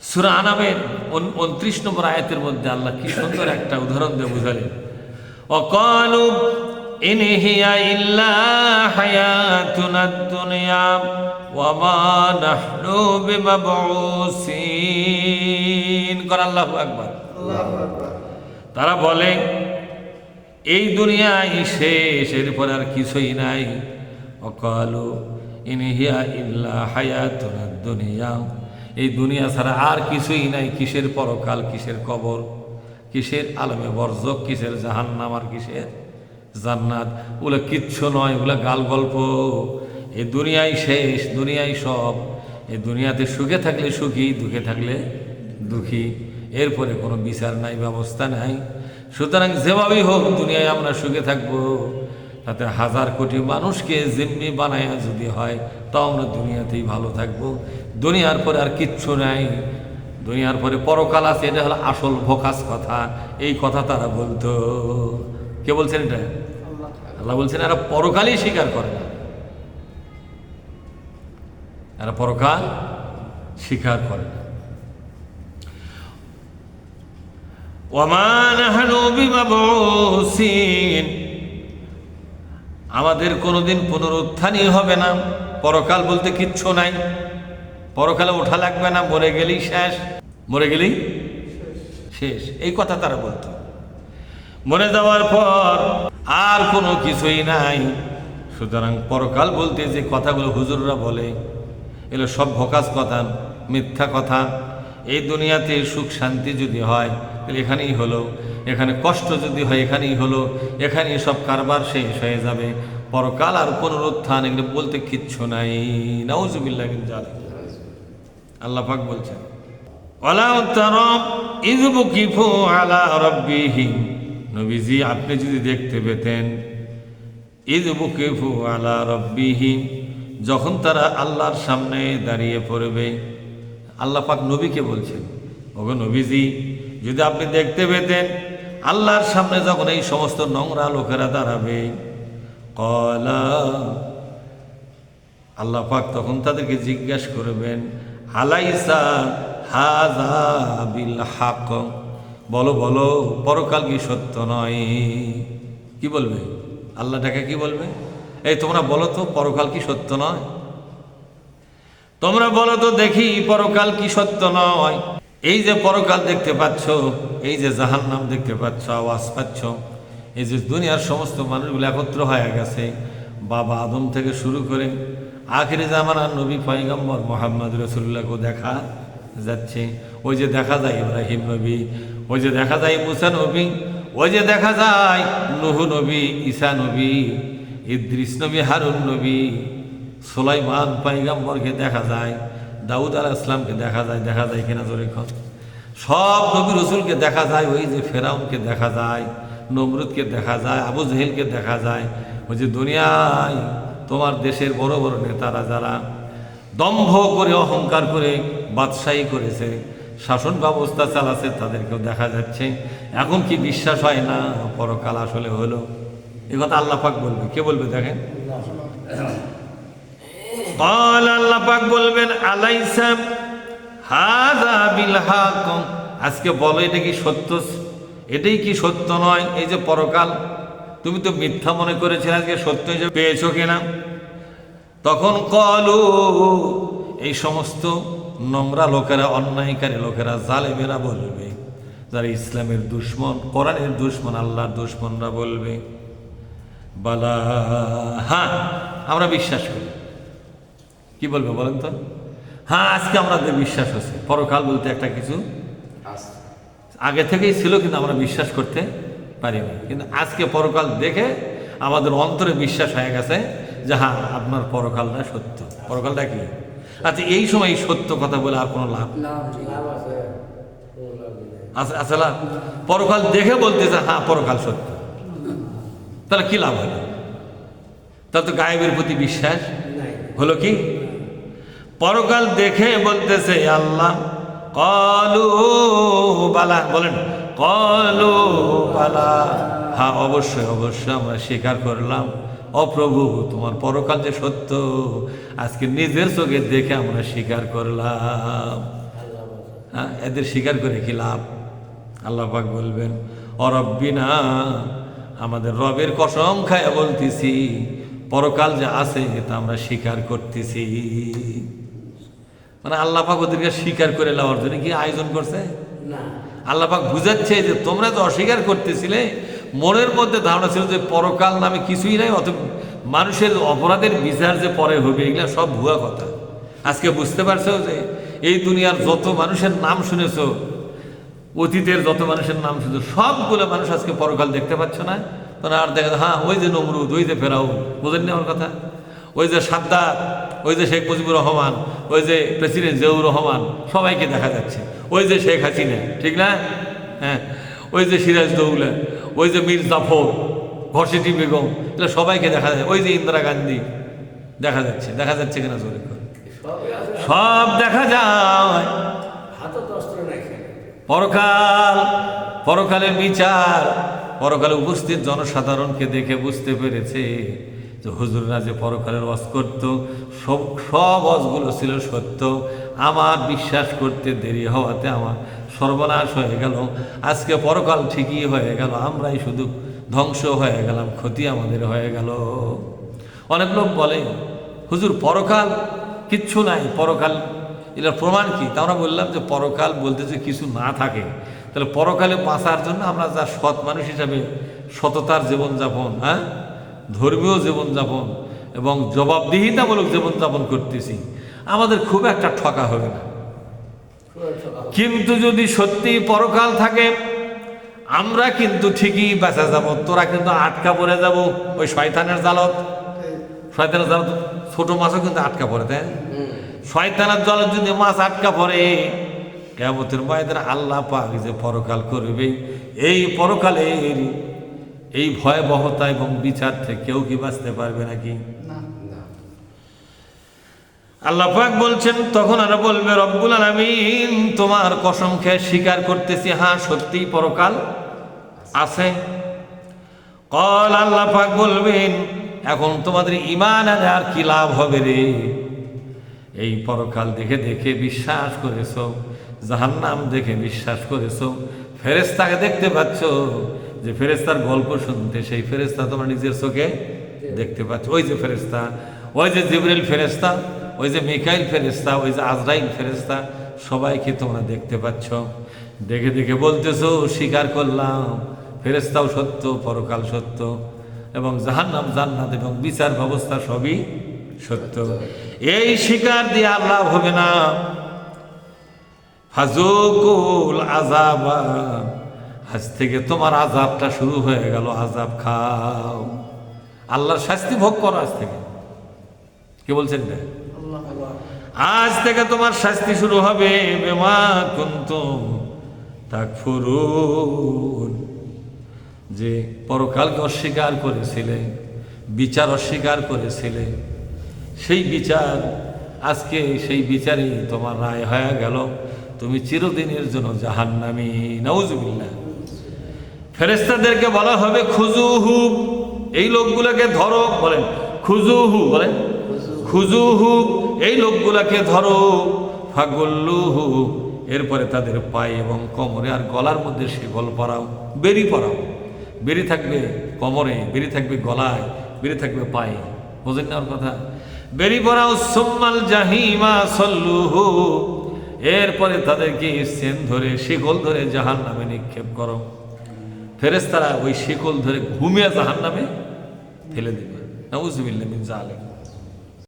সূরা আনামের 29 নম্বর আয়াতের মধ্যে আল্লাহ কি সুন্দর একটা উদাহরণ দিয়ে বুঝালেন। ওয়াকালু ইন হিয়া ইল্লা হায়াতুনাদ দুনিয়া ওয়া মা নাহনু বিমাবউসিন। কর আল্লাহু আকবার। তারা বলে এই দুনিয়াই শেষ, এরপর আর কিছুই নাই। ওয়াকালু ইন হিয়া ইল্লা হায়াতুনাদ দুনিয়া, এই দুনিয়া ছাড়া আর কিছুই নাই। কিসের পরকাল, কিসের কবর, কিসের আলমে বরজক, কিসের জাহান্নাম আর কিসের জান্নাত, ওগুলো কিচ্ছু নয়, ওগুলো গাল গল্প। এই দুনিয়াই শেষ, দুনিয়াই সব। এই দুনিয়াতে সুখে থাকলে সুখী, দুঃখে থাকলে দুঃখী, এরপরে কোনো বিচার নাই, ব্যবস্থা নাই। সুতরাং যেভাবেই হোক দুনিয়ায় আমরা সুখে থাকবো, তাতে 1000 কোটি মানুষকে জিম্মি বানায়া যদি হয় তাও আমরা দুনিয়াতেই ভালো থাকবো। দুনিয়ার পরে আর কিচ্ছু নাই, দুনিয়ার পরে পরকাল আছে, এটা হলো আসল ভোকাস কথা। এই কথা তারা বলতো। কে বলছেন এটা? আল্লাহ বলছেন এরা পরকালই স্বীকার করে না, এরা পরকাল স্বীকার করে না। ওয়ামা নাহনু বিমাবউসিন, আমাদের কোনোদিন পুনরুত্থানই হবে না। পরকাল বলতে কিচ্ছু নাই, পরকালে ওঠা লাগবে না, মরে গেলেই শেষ, মরে গেলেই শেষ, এই কথা তারা বলতো। মরে যাওয়ার পর আর কোনো কিছুই নাই। সুতরাং পরকাল বলতে যে কথাগুলো হুজুররা বলে এগুলো সব ভোকাস কথা, মিথ্যা কথা। এই দুনিয়াতে সুখ শান্তি যদি হয় তাহলে এখানেই হলো, এখানে কষ্ট যদি হয় এখানেই হলো, এখানেই সব কারবার শেষ হয়ে যাবে। পরকাল আর পুনরুত্থান এগুলো বলতে কিচ্ছু নাই। নাউজুবিল্লাহ মিন যালিক। আল্লাহ পাক বলছেন ওয়ালা তারা ইয বুকিফু আলা রাব্বিহিম, নবীজি আপনি যদি দেখতে পেতেন, ইয বুকিফু আলা রাব্বিহিম, যখন তারা আল্লাহর সামনে দাঁড়িয়ে পড়বে। আল্লাহ পাক নবীকে বলছেন, ওগো নবীজি যদি আপনি দেখতে পেতেন আল্লাহর সামনে যখন এই সমস্ত নোংরা লোকেরা দাঁড়াবে, ক্বালা, আল্লাহ পাক তখন তাদেরকে জিজ্ঞাসা করবেন, আলাইসা হাযা বিল হক, বলো বলো পরকাল কি সত্য নয়? কি বলবে? আল্লাহটাকে কি বলবে? এই তোমরা বলো তো পরকাল কি সত্য নয়? তোমরা বলো তো দেখি পরকাল কি সত্য নয়? এই যে পরকাল দেখতে পাচ্ছ, এই যে জাহান্নাম দেখতে পাচ্ছ, আওয়াজ পাচ্ছ, এই যে দুনিয়ার সমস্ত মানুষগুলো একত্র হয়ে গেছে, বাবা আদম থেকে শুরু করে আখিরে জামানার নবী পয়গম্বর মুহাম্মদ রাসূলুল্লাহকে দেখা যাচ্ছে। ওই যে দেখা যায় ইব্রাহিম নবী, ওই যে দেখা যায় মুসা নবী, ওই যে দেখা যায় নূহ নবী, ঈসা নবী, ইদ্রিস নবী, হারুন নবী, সুলাইমান পয়গম্বরকে দেখা যায়, দাউদ আলাইহিস সালামকে দেখা যায়। দেখা যায় কিনা জোরে কর? সব নবী রসুলকে দেখা যায়। ওই যে ফেরাউনকে দেখা যায়, নমরুদকে দেখা যায়, আবু জেহেলকে দেখা যায়। ওই যে দুনিয়ায় তোমার দেশের বড় বড় নেতারা যারা দম্ভ করে অহংকার করে বাদশাহী করেছে, শাসন ব্যবস্থা চালাচ্ছে, তাদেরকেও দেখা যাচ্ছে। এখন কি বিশ্বাস হয় না পরকাল আসলে হলো? এ কথা আল্লাহ পাক বলবে। কে বলবে দেখেন? আল্লাহ পাক বলবেন আলাইসা হাযা বিল হক, আজকে বলো এটা কি সত্য? এটাই কি সত্য নয়? এই যে পরকাল তুমি তো মিথ্যা মনে করেছিলে, আজকে সত্য হিসেবে পেয়েছো কিনা? তখন কলু, এই সমস্ত নোংরা লোকেরা, অন্যায়কারী লোকেরা, জালেমেরা বলবে, যারা ইসলামের দুশ্মন, কোরআনের দুশ্মন, আল্লাহর দুশ্মনরা বলবে, বালা, হ্যাঁ আমরা বিশ্বাস করি। কি বলবে বলেন তো? হ্যাঁ আজকে আমাদের বিশ্বাস হচ্ছে পরকাল বলতে একটা কিছু আগে থেকেই ছিল, কিন্তু আমরা বিশ্বাস করতে পারিনি। কিন্তু আজকে পরকাল দেখে আমাদের অন্তরে বিশ্বাস হয়ে গেছে যে হ্যাঁ আপনার পরকালটা সত্য। পরকালটা কি? আচ্ছা এই সময় এই সত্য কথা বলে আর কোনো লাভ আছে? লাভ? পরকাল দেখে বলতেছে হ্যাঁ পরকাল সত্য, তাহলে কি লাভ হলো? তাহলে তো গায়েবের প্রতি বিশ্বাস হলো কি? পরকাল দেখে বলতেছে আল্লাহ, কলু বালা, বলেন কলু বালা, হ্যাঁ অবশ্যই অবশ্যই আমরা স্বীকার করলাম। অপ্রভু তোমার পরকাল যে সত্য আজকে নিজের চোখে দেখে আমরা স্বীকার করলাম। হ্যাঁ, এদের স্বীকার করে কি লাভ? আল্লাহ পাক বলবেন, অরব্বিনা, আমাদের রবের কসম খায় বলতেছি, পরকাল যে আছে তা আমরা স্বীকার করতেছি। মানে আল্লাহ পাক ওদেরকে স্বীকার করে নেওয়ার জন্য কি আয়োজন করছে? আল্লাহ পাক বুঝাচ্ছে যে তোমরা তো অস্বীকার করতেছিলে, মনের মধ্যে ধারণা ছিল যে পরকাল নামে কিছুই নাই, অত মানুষের অপরাধের বিচার যে পরে হবে, এগুলা সব ভুয়া কথা। আজকে বুঝতে পারছো যে এই দুনিয়ার যত মানুষের নাম শুনেছো, অতীতের যত মানুষের নাম শুনেছো, সবগুলো মানুষ আজকে পরকাল দেখতে পাচ্ছ না? তোরা আর দেখা, হ্যাঁ ওই যে নমরুদ, ওই যে ফেরাউন, বোঝেননি আমার কথা? ওই যে সাদ্দাত, ওই যে শেখ মুজিবুর রহমান, ওই যে প্রেসিডেন্ট জিয়াউর রহমান, সবাইকে দেখা যাচ্ছে। ওই যে শেখ হাসিনা, ঠিক না? হ্যাঁ, ওই যে সিরাজদৌল্লা, ওই যে মীর জাফর, ঘরসিটি বেগম, এগুলো সবাইকে দেখা যায়। ওই যে ইন্দিরা গান্ধী দেখা যাচ্ছে। দেখা যাচ্ছে কিনা জোরে করে? সব দেখা যায়। পরকাল, পরকালের বিচার, পরকালে উপস্থিত জনসাধারণকে দেখে বুঝতে পেরেছে যে হুজুররা যে পরকালের ওয়াজ করত, সব ওয়াজগুলো ছিল সত্য। আমার বিশ্বাস করতে দেরি হওয়াতে আমার সর্বনাশ হয়ে গেল। আজকে পরকাল ঠিকই হয়ে গেল, আমরাই শুধু ধ্বংস হয়ে গেলাম, ক্ষতি আমাদের হয়ে গেল। অনেক লোক বলে, হুজুর পরকাল কিচ্ছু নাই, পরকাল এটার প্রমাণ কি? তা আমরা বললাম যে পরকাল বলতে যে কিছু না থাকে, তাহলে পরকালে বাঁচার জন্য আমরা যা সৎ মানুষ হিসাবে সততার জীবনযাপন, হ্যাঁ, ধর্মীয় জীবনযাপন এবং জবাবদিহিতামূলক জীবনযাপন করতেছি, আমাদের খুব একটা ঠকা হবে না। কিন্তু যদি সত্যি পরকাল থাকে, আমরা কিন্তু ঠিকই বাঁচা যাব। তোরা কিন্তু আটকা পড়ে যাব ওই শয়তানের জালত। শয়তানের জালত ছোট মাছও কিন্তু আটকা পড়ে, তাই? শয়তানের জালত যদি মাছ আটকা পড়ে, কিয়ামতের ময়দানে আল্লাহ পাক যে পরকাল করবে, এই পরকালের এই ভয়াবহতা এবং বিচার থেকে কেউ কি বাঁচতে পারবে নাকি? আল্লাহ পাক বলছেন, তখন আর বলবে রব্বুল আলামিন, তোমার কসম খেয়ে স্বীকার করতেছি, হ্যাঁ সত্যি পরকাল আছে। কল, আল্লাহ পাক বলবেন, এখন তোমাদের ঈমান আর কি লাভ হবে রে? এই পরকাল দেখে দেখে বিশ্বাস করেছো, জাহান্নাম দেখে বিশ্বাস করেছো, ফেরেশতাকে দেখতে পাচ্ছ, যে ফেরেশতার গল্প শুনতে, সেই ফেরেশতা তোমার নিজের চোখে দেখতে পাচ্ছ। ওই যে ফেরেশতা, ওই যে জিবরিল ফেরেশতা, ওই যে মিকাইল ফেরেশতা, ওই যে আজরাইল ফেরেশতা, সবাইকে তোমরা দেখতে পাচ্ছ। দেখে দেখে বলতেছো স্বীকার করলাম, ফেরেশতাও সত্য, পরকাল সত্য, এবং জাহান্নাম জান্নাত এবং বিচার ব্যবস্থা সবই সত্য। এই স্বীকার দিয়ে আল্লাহ হবে না। ফাজুকুল আযাবা, আজ থেকে তোমার আযাবটা শুরু হয়ে গেল, আযাব খাও, আল্লাহর শাস্তি ভোগ করো আজ থেকে। কে বলছেন না? আজ থেকে তোমার শাস্তি শুরু হবে, বিমা কুনতুম তাকফুরুন, যে পরকালকে অস্বীকার করেছিলে, বিচার অস্বীকার করেছিলে, সেই বিচার আজকে, সেই বিচারই তোমার রায় হয়ে গেল, তুমি চিরদিনের জন্য জাহান্নামী। নাউজুবিল্লাহ। ফেরেশতাদেরকে বলা হবে খুজুহু, এই লোকগুলোকে ধরো, বলেন খুজুহু, বলেন খুজুহু, এই লোকগুলোকে ধরো, ফাগুল্লুহু, এরপরে তাদের পায়ে এবং কোমরে আর গলার মধ্যে শিকল পরাও, বেরি পরাও। বেরি থাকবে কোমরে, বেরি থাকবে গলায়, বেরি থাকবে পায়ে, বোঝেন না ওর কথা? বেরি পরাও। সুম্মাল জাহিমা সল্লুহু, এরপরে তাদেরকে সেন ধরে, শিকল ধরে জাহান্নামে নিক্ষেপ করো। ফেরেশতারা ওই শিকল ধরে ঘুমিয়ে জাহান্নামে ফেলে দেবে। নাউজুবিল্লাহ মিন যালিক।